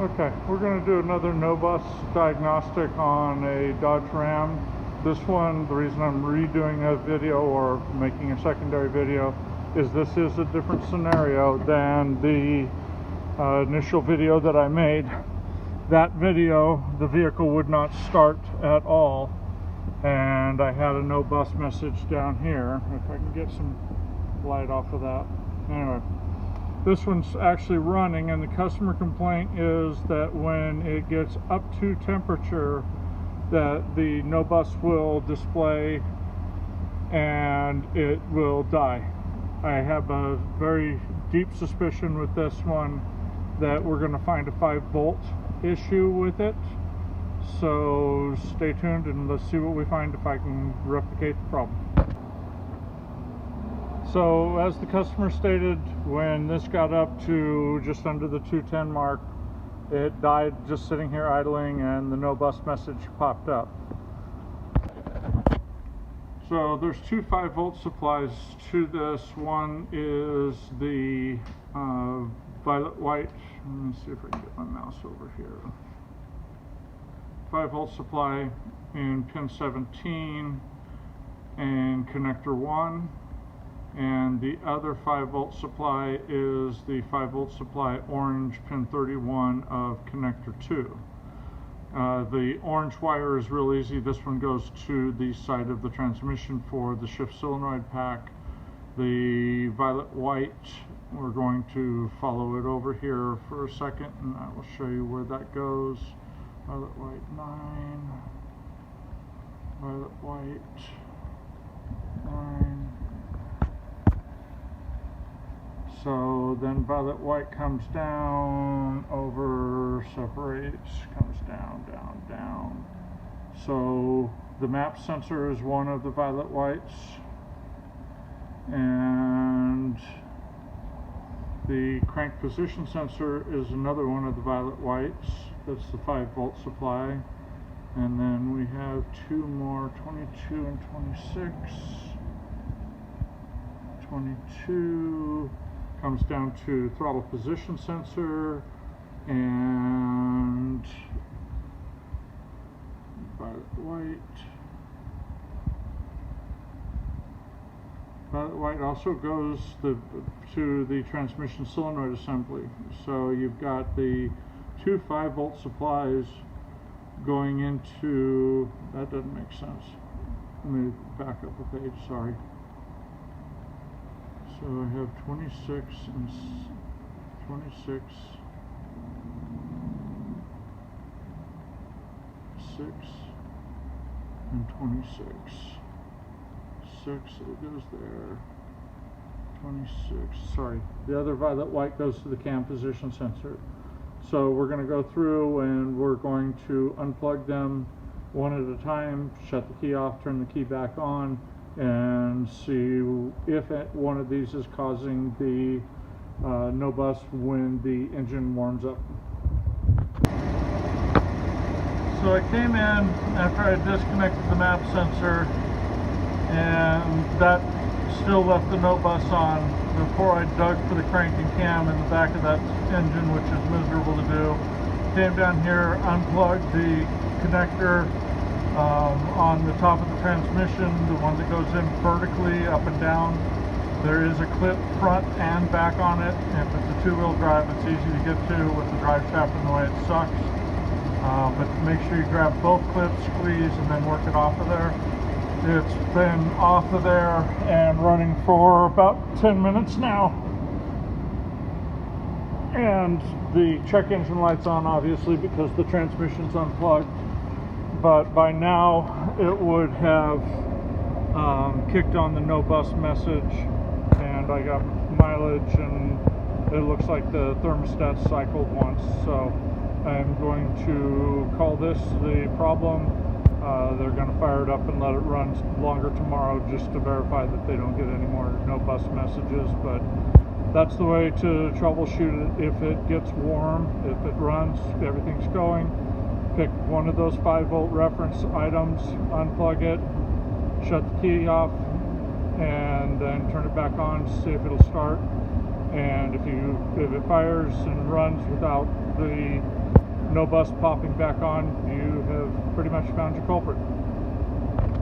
Okay, we're going to do another no-bus diagnostic on a Dodge Ram. This one, the reason I'm redoing a video or making a secondary video is this is a different scenario than the initial video that I made. That video, the vehicle would not start at all, and I had a no-bus message down here. If I can get some light off of that. Anyway. This one's actually running, and the customer complaint is that when it gets up to temperature that the no bus will display and it will die. I have a very deep suspicion with this one that we're going to find a 5-volt issue with it, so stay tuned and let's see what we find if I can replicate the problem. So as the customer stated, when this got up to just under the 210 mark, it died just sitting here idling and the no bus message popped up. So there's two 5-volt supplies to this. One is the violet white. Let me see if I can get my mouse over here. 5-volt supply in pin 17 and connector 1. And the other 5-volt supply is the 5-volt supply orange pin 31 of connector 2. The orange wire is real easy. This one goes to the side of the transmission for the shift solenoid pack. The violet white, we're going to follow it over here for a second and I will show you where that goes. Violet white 9, violet white 9. So then violet white comes down, over, separates, comes down, down, down. So the map sensor is one of the violet whites, and the crank position sensor is another one of the violet whites. That's the 5-volt supply. And then we have two more, 22 and 26. 22 comes down to throttle position sensor and violet white. Violet white also goes to the transmission solenoid assembly. So you've got the two 5-volt supplies going into, that doesn't make sense. Let me back up a page, sorry. So I have 26 and 26, 6 and 26. 6, it goes there. 26, sorry. The other violet white goes to the cam position sensor. So we're going to go through and we're going to unplug them one at a time, shut the key off, turn the key back on, and see if one of these is causing the no bus when the engine warms up. So I came in after I disconnected the map sensor, and that still left the no bus on before I dug for the crank and cam in the back of that engine, which is miserable to do. Came down here, unplugged the connector on the top of the transmission, the one that goes in vertically up and down. There is a clip front and back on it. If it's a 2-wheel drive, it's easy to get to with the drive shaft and the way it sucks. But make sure you grab both clips, squeeze, and then work it off of there. It's been off of there and running for about 10 minutes now. And the check engine light's on, obviously, because the transmission's unplugged. But by now it would have kicked on the no bus message, and I got mileage, and it looks like the thermostat cycled once. So I'm going to call this the problem. They're going to fire it up and let it run longer tomorrow just to verify that they don't get any more no bus messages. But that's the way to troubleshoot it. If it gets warm, if it runs, everything's going. Pick one of those 5-volt reference items, unplug it, shut the key off, and then turn it back on to see if it'll start. And if it fires and runs without the no bus popping back on, you have pretty much found your culprit.